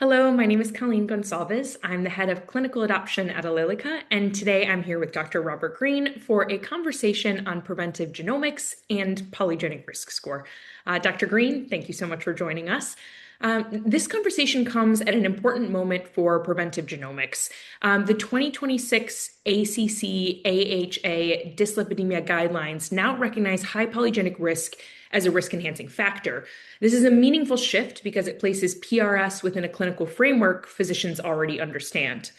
Hello, my name is Colleen Gonsalves. I'm the head of clinical adoption at Allelica, and today I'm here with Dr. Robert Green for a conversation on preventive genomics and polygenic risk score. Dr. Green, thank you so much for joining us. This conversation comes at an important moment for preventive genomics. The 2026 ACC/AHA dyslipidemia guidelines now recognize high polygenic risk as a risk-enhancing factor. This is a meaningful shift because it places PRS within a clinical framework physicians already understand.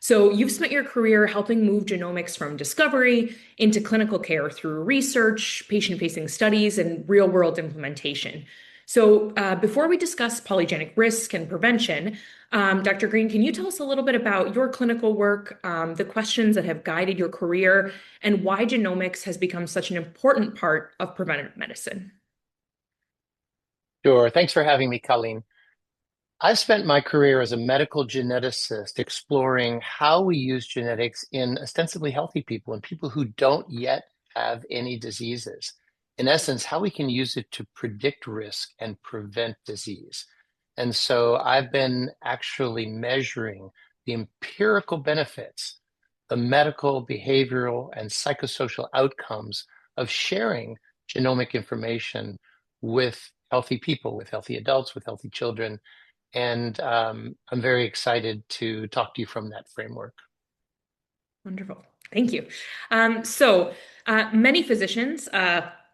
So you've spent your career helping move genomics from discovery into clinical care through research, patient-facing studies, and real-world implementation. So before we discuss polygenic risk and prevention, Dr. Green, can you tell us a little bit about your clinical work, the questions that have guided your career, and why genomics has become such an important part of preventive medicine? Sure. Thanks for having me, Colleen. I've spent my career as a medical geneticist exploring how we use genetics in ostensibly healthy people and people who don't yet have any diseases. In essence, how we can use it to predict risk and prevent disease. And so I've been actually measuring the empirical benefits, the medical, behavioral, and psychosocial outcomes of sharing genomic information with healthy people, with healthy adults, with healthy children. And I'm very excited to talk to you from that framework. Wonderful. Thank you. Many physicians,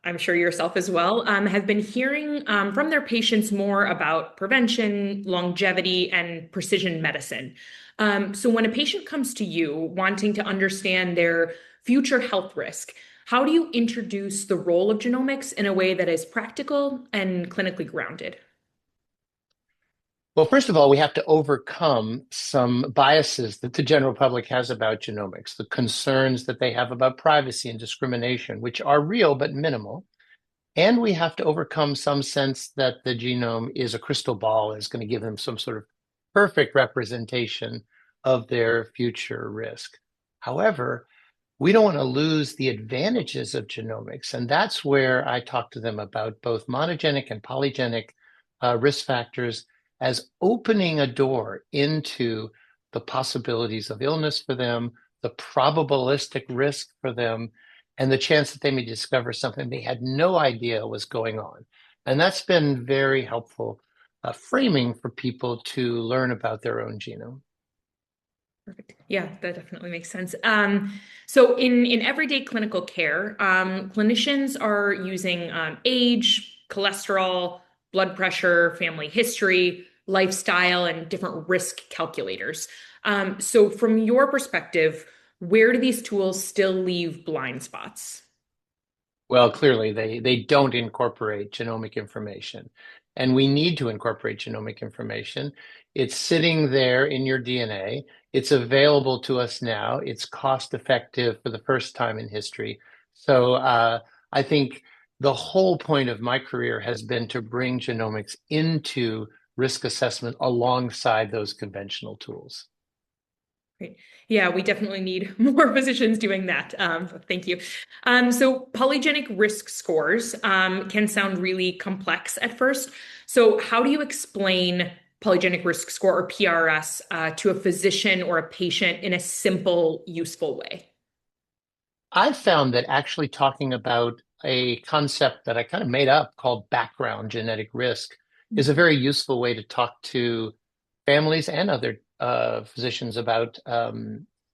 I'm sure yourself as well, have been hearing from their patients more about prevention, longevity, and precision medicine. So when a patient comes to you wanting to understand their future health risk, how do you introduce the role of genomics in a way that is practical and clinically grounded? Well, first of all, we have to overcome some biases that the general public has about genomics, the concerns that they have about privacy and discrimination, which are real but minimal. And we have to overcome some sense that the genome is a crystal ball, is going to give them some sort of perfect representation of their future risk. However, we don't want to lose the advantages of genomics. And that's where I talk to them about both monogenic and polygenic risk factors as opening a door into the possibilities of illness for them, the probabilistic risk for them, and the chance that they may discover something they had no idea was going on. And that's been very helpful framing for people to learn about their own genome. Perfect. Yeah, that definitely makes sense. So in everyday clinical care, clinicians are using age, cholesterol, blood pressure, family history, lifestyle, and different risk calculators. So from your perspective, where do these tools still leave blind spots? Well, clearly they don't incorporate genomic information. And we need to incorporate genomic information. It's sitting there in your DNA. It's available to us now. It's cost effective for the first time in history. So I think the whole point of my career has been to bring genomics into risk assessment alongside those conventional tools. Great. Yeah, we definitely need more physicians doing that. Thank you. So polygenic risk scores can sound really complex at first. So how do you explain polygenic risk score or PRS to a physician or a patient in a simple, useful way? I've found that actually talking about a concept that I kind of made up called background genetic risk is a very useful way to talk to families and other physicians about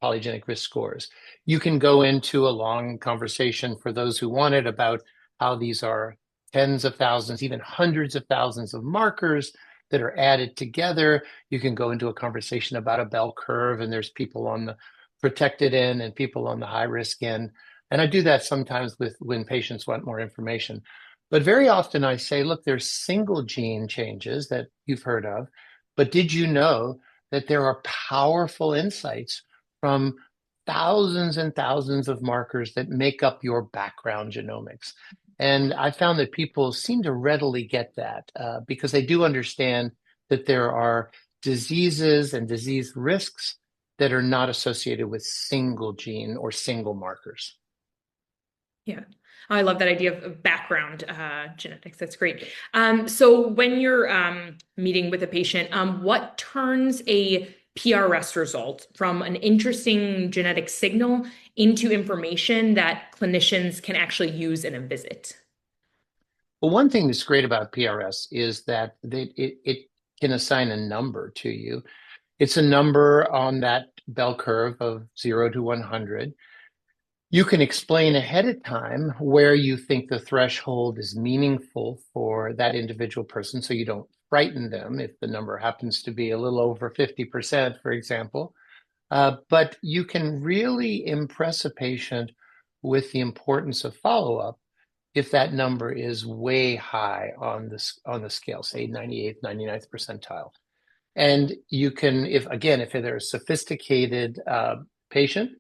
polygenic risk scores. You can go into a long conversation for those who want it about how these are tens of thousands, even hundreds of thousands of markers that are added together. You can go into a conversation about a bell curve, and there's people on the protected end and people on the high risk end. And I do that sometimes with when patients want more information. But very often I say, look, there's single gene changes that you've heard of, but did you know that there are powerful insights from thousands and thousands of markers that make up your background genomics? And I found that people seem to readily get that because they do understand that there are diseases and disease risks that are not associated with single gene or single markers. Yeah. I love that idea of background genetics. That's great. So when you're meeting with a patient, what turns a PRS result from an interesting genetic signal into information that clinicians can actually use in a visit? Well, one thing that's great about PRS is that it can assign a number to you. It's a number on that bell curve of 0 to 100. You can explain ahead of time where you think the threshold is meaningful for that individual person so you don't frighten them if the number happens to be a little over 50%, for example. But you can really impress a patient with the importance of follow-up if that number is way high on the scale, say 98th, 99th percentile. And you can, if they're a sophisticated patient,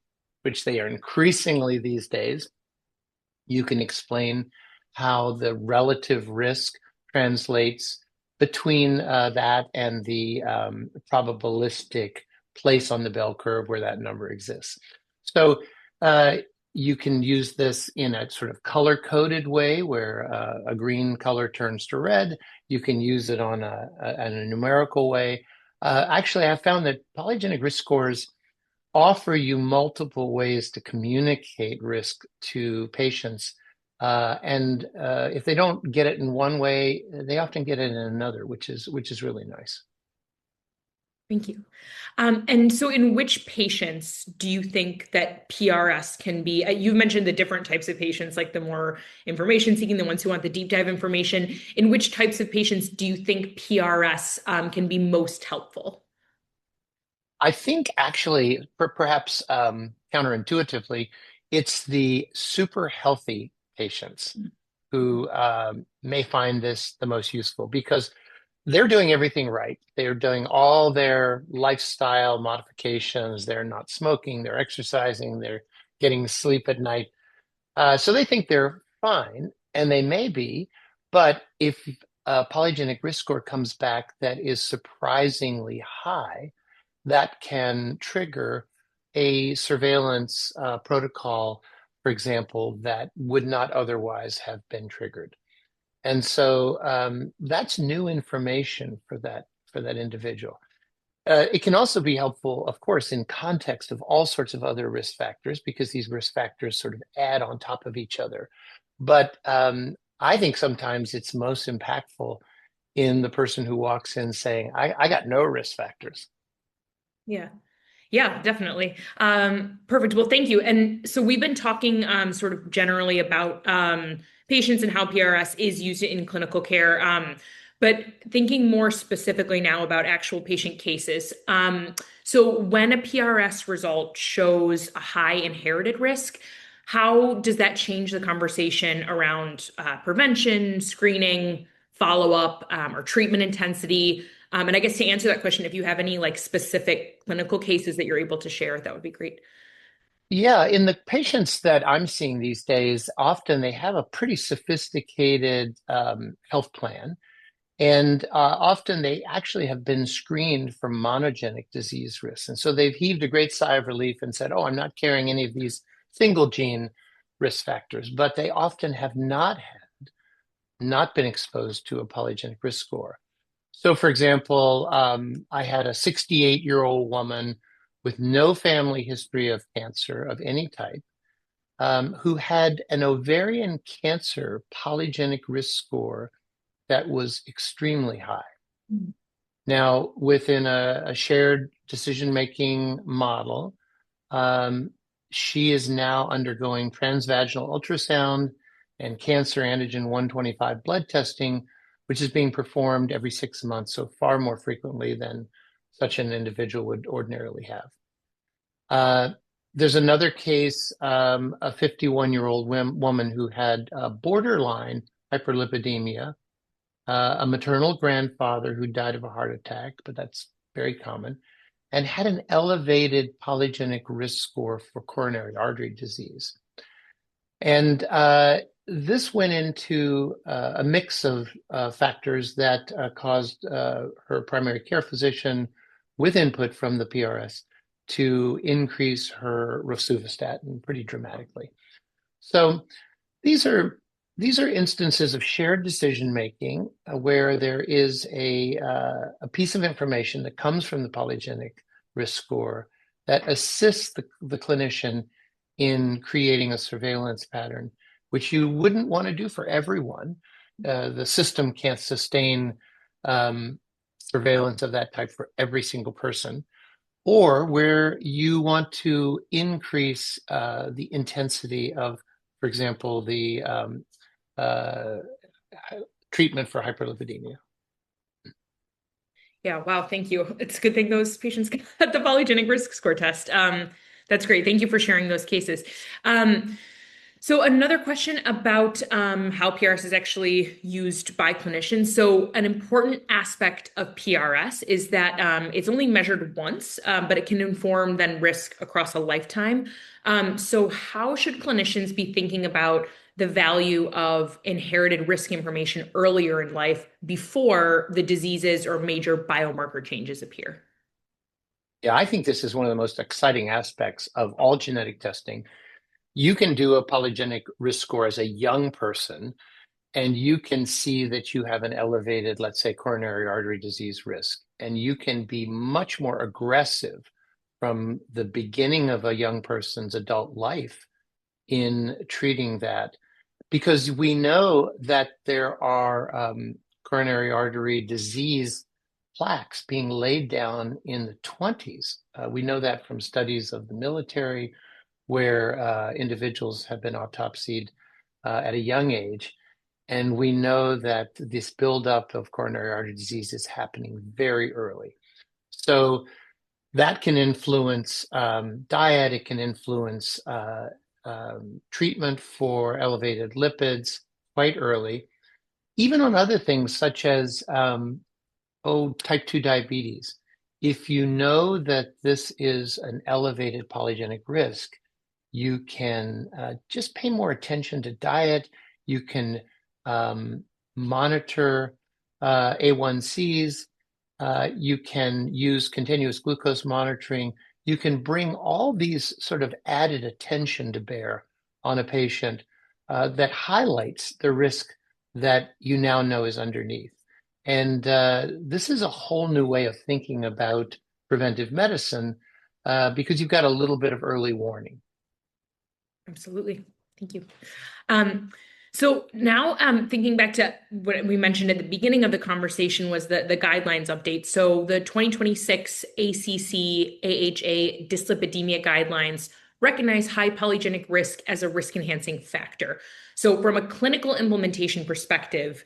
which they are increasingly these days, you can explain how the relative risk translates between that and the probabilistic place on the bell curve where that number exists. So you can use this in a sort of color-coded way where a green color turns to red. You can use it on a numerical way. Actually, I found that polygenic risk scores offer you multiple ways to communicate risk to patients. And if they don't get it in one way, they often get it in another, which is really nice. Thank you. And so, in which patients do you think that PRS can be? You've mentioned the different types of patients, like the more information seeking, the ones who want the deep dive information. In which types of patients do you think PRS can be most helpful? I think actually, perhaps counterintuitively, it's the super healthy patients who may find this the most useful because they're doing everything right. They're doing all their lifestyle modifications. They're not smoking, they're exercising, they're getting sleep at night. So they think they're fine, and they may be. But if a polygenic risk score comes back that is surprisingly high, that can trigger a surveillance protocol, for example, that would not otherwise have been triggered. And so that's new information for that individual. It can also be helpful, of course, in context of all sorts of other risk factors, because these risk factors sort of add on top of each other. But I think sometimes it's most impactful in the person who walks in saying, I got no risk factors. Yeah. Yeah, definitely. Perfect. Well, thank you. And so we've been talking sort of generally about patients and how PRS is used in clinical care. But thinking more specifically now about actual patient cases. So when a PRS result shows a high inherited risk, how does that change the conversation around prevention, screening, follow-up, or treatment intensity? And I guess to answer that question, if you have any like specific clinical cases that you're able to share, that would be great. Yeah, in the patients that I'm seeing these days, often they have a pretty sophisticated health plan. And often they actually have been screened for monogenic disease risks. And so they've heaved a great sigh of relief and said, oh, I'm not carrying any of these single gene risk factors. But they often have not been exposed to a polygenic risk score. So, for example, I had a 68-year-old woman with no family history of cancer of any type, who had an ovarian cancer polygenic risk score that was extremely high. Mm. Now, within a shared decision-making model, um, she is now undergoing transvaginal ultrasound and cancer antigen 125 blood testing, which is being performed every 6 months, so far more frequently than such an individual would ordinarily have. Uh, there's another case, a 51-year-old woman who had borderline hyperlipidemia, a maternal grandfather who died of a heart attack, but that's very common, and had an elevated polygenic risk score for coronary artery disease. And this went into a mix of factors that caused her primary care physician, with input from the PRS, to increase her rosuvastatin pretty dramatically. So These are these are instances of shared decision making where there is a piece of information that comes from the polygenic risk score that assists the clinician in creating a surveillance pattern, which you wouldn't want to do for everyone. The system can't sustain surveillance of that type for every single person, or where you want to increase the intensity of, for example, the uh, treatment for hyperlipidemia. Yeah, wow, thank you. It's a good thing those patients get the polygenic risk score test. That's great. Thank you for sharing those cases. Um, So another question about how PRS is actually used by clinicians. So an important aspect of PRS is that it's only measured once, but it can inform then risk across a lifetime. So how should clinicians be thinking about the value of inherited risk information earlier in life before the diseases or major biomarker changes appear? Yeah, I think this is one of the most exciting aspects of all genetic testing. You can do a polygenic risk score as a young person, and you can see that you have an elevated, let's say, coronary artery disease risk, and you can be much more aggressive from the beginning of a young person's adult life in treating that, because we know that there are coronary artery disease plaques being laid down in the 20s. We know that from studies of the military where individuals have been autopsied at a young age. And we know that this buildup of coronary artery disease is happening very early. So that can influence diet, it can influence treatment for elevated lipids quite early, even on other things such as type 2 diabetes. If you know that this is an elevated polygenic risk, you can just pay more attention to diet. You can monitor A1Cs. You can use continuous glucose monitoring. You can bring all these sort of added attention to bear on a patient that highlights the risk that you now know is underneath. And this is a whole new way of thinking about preventive medicine because you've got a little bit of early warning. Absolutely. Thank you. Um, so now thinking back to what we mentioned at the beginning of the conversation was the guidelines update. So the 2026 ACC AHA dyslipidemia guidelines recognize high polygenic risk as a risk enhancing factor. So from a clinical implementation perspective,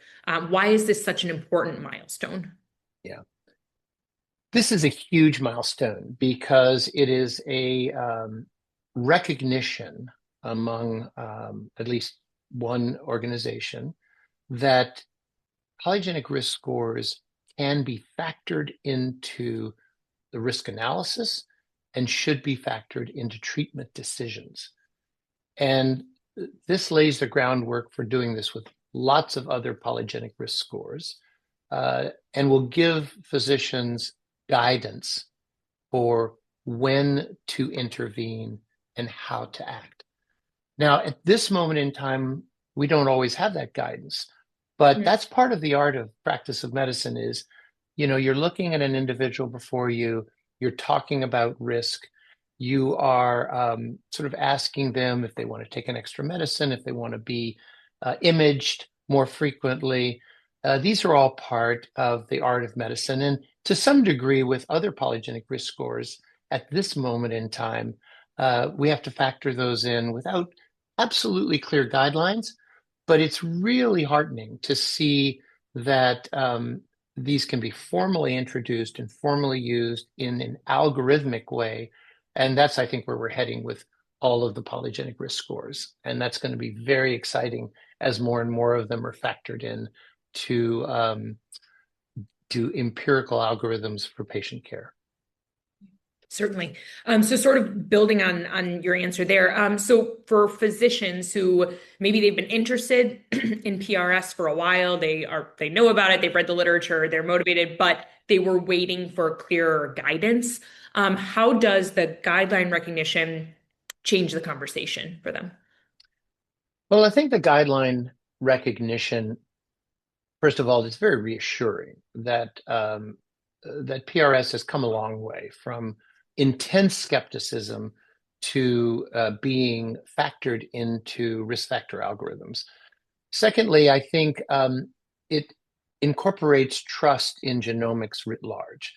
why is this such an important milestone? Yeah. This is a huge milestone because it is a recognition among at least one organization that polygenic risk scores can be factored into the risk analysis and should be factored into treatment decisions. And this lays the groundwork for doing this with lots of other polygenic risk scores and will give physicians guidance for when to intervene and how to act. Now, at this moment in time, we don't always have that guidance, but Mm. that's part of the art of practice of medicine is, you're looking at an individual before you, you're talking about risk, you are sort of asking them if they want to take an extra medicine, if they want to be imaged more frequently. These are all part of the art of medicine. And to some degree, with other polygenic risk scores, at this moment in time, we have to factor those in without absolutely clear guidelines. But it's really heartening to see that these can be formally introduced and formally used in an algorithmic way. And that's, I think, where we're heading with all of the polygenic risk scores. And that's going to be very exciting as more and more of them are factored in to empirical algorithms for patient care. Certainly. So sort of building on your answer there. So for physicians who maybe they've been interested in PRS for a while, they know about it, they've read the literature, they're motivated, but they were waiting for clearer guidance. How does the guideline recognition change the conversation for them? Well, I think the guideline recognition, first of all, it's very reassuring that PRS has come a long way from intense skepticism to being factored into risk factor algorithms. Secondly, I think it incorporates trust in genomics writ large.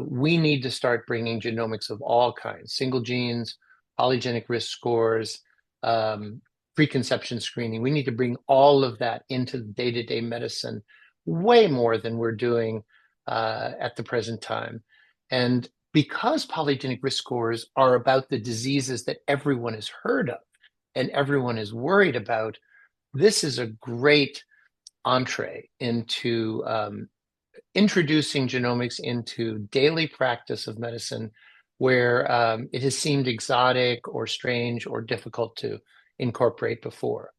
We need to start bringing genomics of all kinds, single genes, polygenic risk scores, um, preconception screening. We need to bring all of that into day-to-day medicine way more than we're doing at the present time. And because polygenic risk scores are about the diseases that everyone has heard of and everyone is worried about, this is a great entree into introducing genomics into daily practice of medicine where it has seemed exotic or strange or difficult to incorporate before.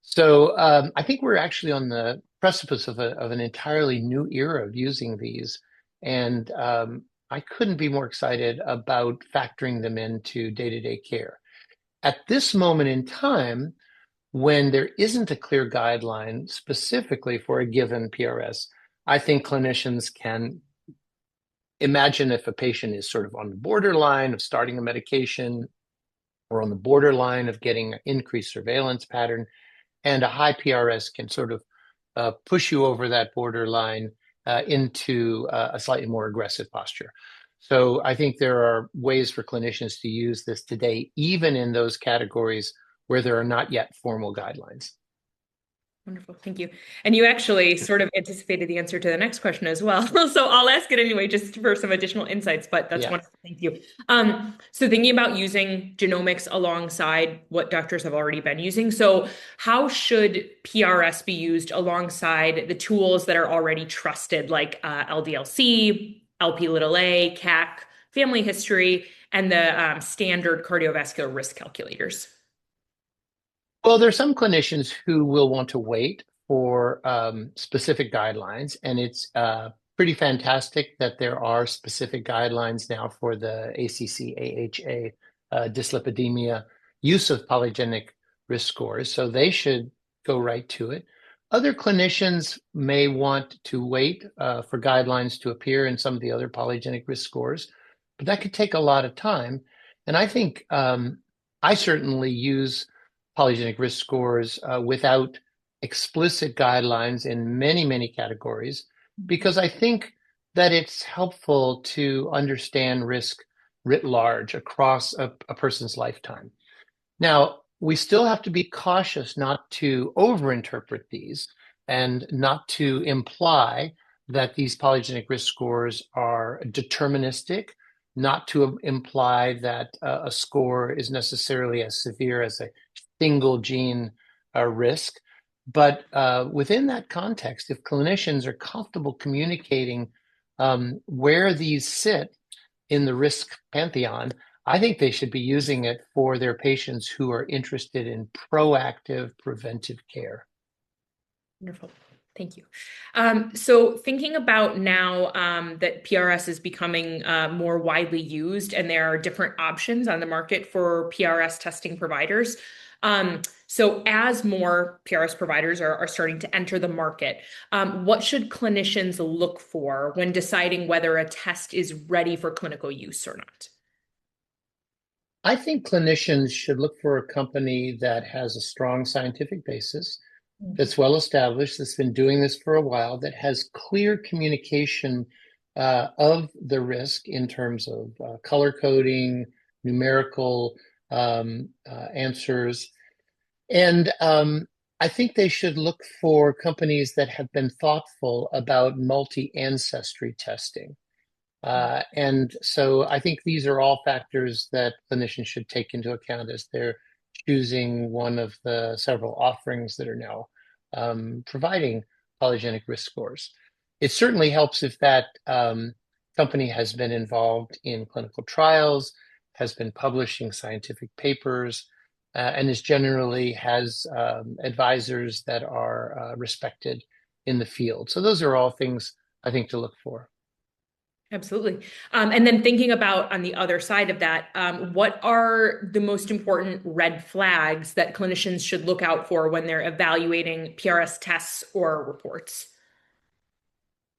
So I think we're actually on the precipice of an entirely new era of using these. And I couldn't be more excited about factoring them into day-to-day care. At this moment in time, when there isn't a clear guideline specifically for a given PRS, I think clinicians can imagine if a patient is sort of on the borderline of starting a medication or on the borderline of getting an increased surveillance pattern, and a high PRS can sort of push you over that borderline into a slightly more aggressive posture. So I think there are ways for clinicians to use this today, even in those categories where there are not yet formal guidelines. Wonderful. Thank you. And you actually sort of anticipated the answer to the next question as well. So I'll ask it anyway, just for some additional insights, but that's Yeah. wonderful. Thank you. So thinking about using genomics alongside what doctors have already been using. So how should PRS be used alongside the tools that are already trusted, like LDLC, LP little a, CAC, family history, and the standard cardiovascular risk calculators? Well, there are some clinicians who will want to wait for specific guidelines, and it's pretty fantastic that there are specific guidelines now for the ACC, AHA, dyslipidemia, use of polygenic risk scores. So they should go right to it. Other clinicians may want to wait for guidelines to appear in some of the other polygenic risk scores, but that could take a lot of time. And I think I certainly use polygenic risk scores without explicit guidelines in many, many categories, because I think that it's helpful to understand risk writ large across a person's lifetime. Now, we still have to be cautious not to overinterpret these and not to imply that these polygenic risk scores are deterministic, not to imply that a score is necessarily as severe as a single gene risk. But within that context, if clinicians are comfortable communicating where these sit in the risk pantheon, I think they should be using it for their patients who are interested in proactive preventive care. Wonderful. Thank you. So thinking about now that PRS is becoming more widely used and there are different options on the market for PRS testing providers. So as more PRS providers are starting to enter the market, what should clinicians look for when deciding whether a test is ready for clinical use or not? I think clinicians should look for a company that has a strong scientific basis, that's well established, that's been doing this for a while, that has clear communication of the risk in terms of color coding, numerical answers. And I think they should look for companies that have been thoughtful about multi-ancestry testing. And so I think these are all factors that clinicians should take into account as they're choosing one of the several offerings that are now providing polygenic risk scores. It certainly helps if that company has been involved in clinical trials, has been publishing scientific papers, and is generally has advisors that are respected in the field. So those are all things I think to look for. Absolutely. And then thinking about on the other side of that, what are the most important red flags that clinicians should look out for when they're evaluating PRS tests or reports?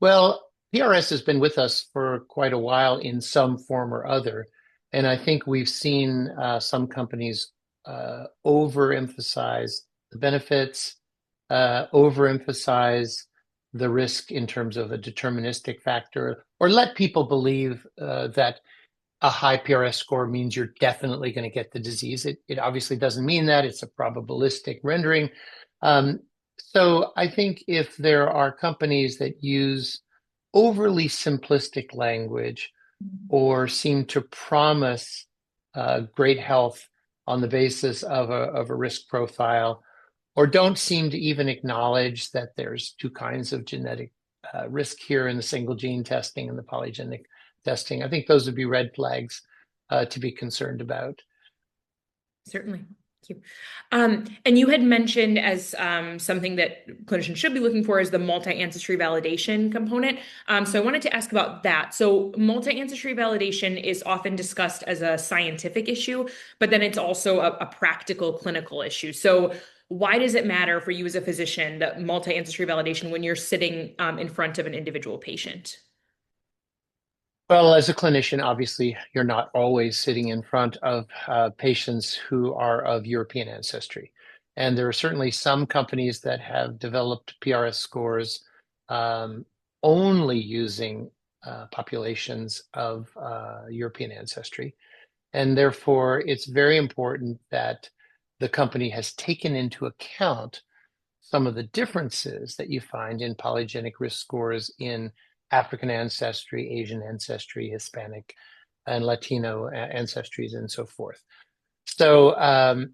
Well, PRS has been with us for quite a while in some form or other. And I think we've seen some companies overemphasize the benefits, overemphasize the risk in terms of a deterministic factor, or let people believe that a high PRS score means you're definitely going to get the disease. It obviously doesn't mean that. It's a probabilistic rendering. Um, so I think if there are companies that use overly simplistic language or seem to promise great health on the basis of a risk profile, or don't seem to even acknowledge that there's two kinds of genetic risk here in the single gene testing and the polygenic testing. I think those would be red flags to be concerned about. Certainly. Thank you. And you had mentioned as something that clinicians should be looking for is the multi-ancestry validation component. So I wanted to ask about that. So multi-ancestry validation is often discussed as a scientific issue, but then it's also a practical clinical issue. So why does it matter for you as a physician, that multi-ancestry validation when you're sitting in front of an individual patient? Well, as a clinician, obviously, you're not always sitting in front of patients who are of European ancestry. And there are certainly some companies that have developed PRS scores um, only using populations of European ancestry. And therefore, it's very important that the company has taken into account some of the differences that you find in polygenic risk scores in African ancestry, Asian ancestry, Hispanic and Latino ancestries, and so forth. So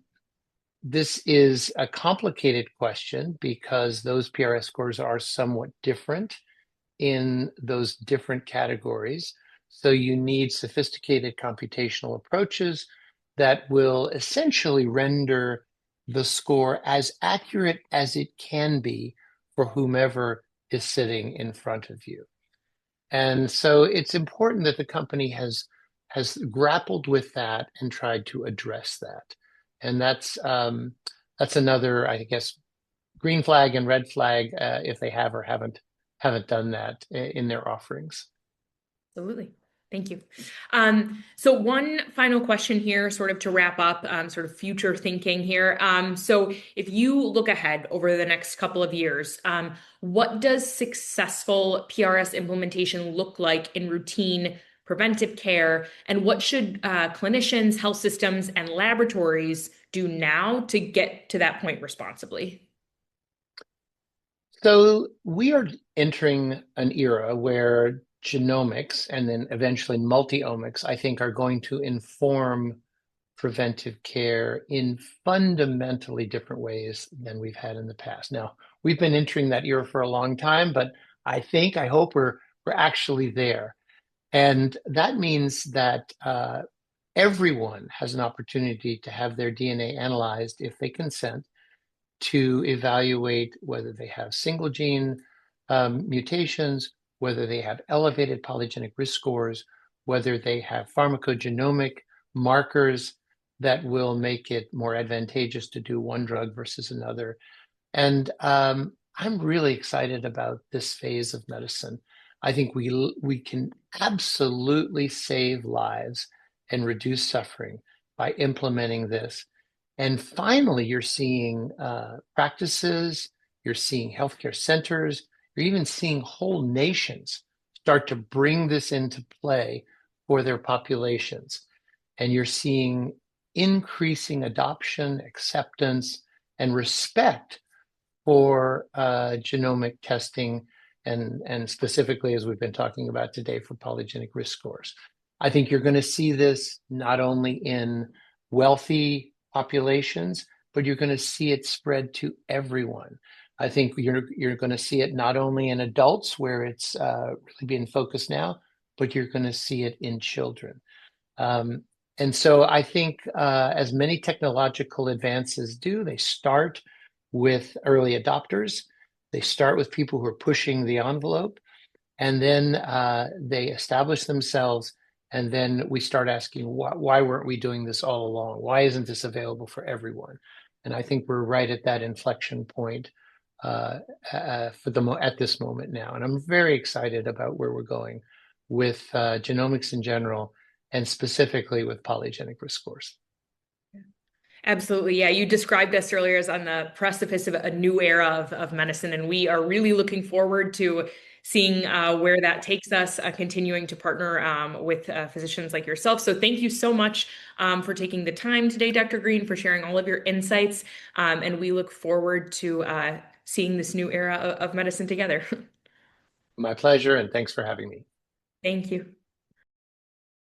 this is a complicated question because those PRS scores are somewhat different in those different categories. So you need sophisticated computational approaches that will essentially render the score as accurate as it can be for whomever is sitting in front of you. And so it's important that the company has grappled with that and tried to address that. And that's another, I guess, green flag and red flag if they have or haven't done that in their offerings. Absolutely. Thank you. So one final question here, sort of to wrap up, sort of future thinking here. So if you look ahead over the next couple of years, what does successful PRS implementation look like in routine preventive care? And what should clinicians, health systems, and laboratories do now to get to that point responsibly? So we are entering an era where genomics and then eventually multi-omics, I think, are going to inform preventive care in fundamentally different ways than we've had in the past. Now, we've been entering that era for a long time, but I hope we're actually there. And that means that everyone has an opportunity to have their DNA analyzed if they consent to evaluate whether they have single gene mutations, whether they have elevated polygenic risk scores, whether they have pharmacogenomic markers that will make it more advantageous to do one drug versus another. And I'm really excited about this phase of medicine. I think we can absolutely save lives and reduce suffering by implementing this. And finally, you're seeing practices, you're seeing healthcare centers, you're even seeing whole nations start to bring this into play for their populations. And you're seeing increasing adoption, acceptance, and respect for genomic testing and specifically, as we've been talking about today, for polygenic risk scores. I think you're going to see this not only in wealthy populations, but you're going to see it spread to everyone. I think you're going to see it not only in adults, where it's really being focused now, but you're going to see it in children. And so I think as many technological advances do, they start with early adopters. They start with people who are pushing the envelope. And then they establish themselves. And then we start asking, why weren't we doing this all along? Why isn't this available for everyone? And I think we're right at that inflection point at this moment now. And I'm very excited about where we're going with genomics in general, and specifically with polygenic risk scores. Absolutely. Yeah. You described us earlier as on the precipice of a new era of medicine, and we are really looking forward to seeing where that takes us, continuing to partner with physicians like yourself. So thank you so much for taking the time today, Dr. Green, for sharing all of your insights. And we look forward to seeing this new era of medicine together. My pleasure, and thanks for having me. Thank you.